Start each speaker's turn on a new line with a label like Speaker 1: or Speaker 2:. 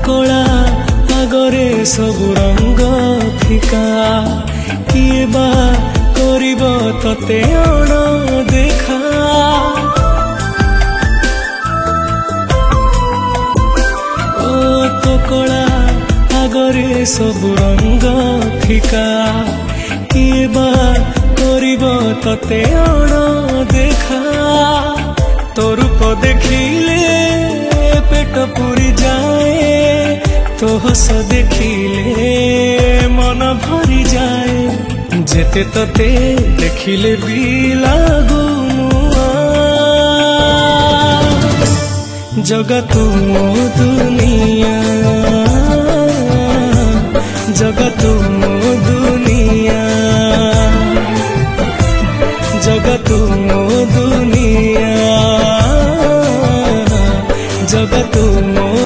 Speaker 1: कला आगरे सब रंग फिका किए बा करिब तते अण देखा ओ तो कला आगरे सब रंग फिका किए बा करिब तते अण देखा तो रूप देखिले पेट पूरी जाए तो हस देखिले मन भरी जाए जेते तते देखिले भी लागू जगत मोदु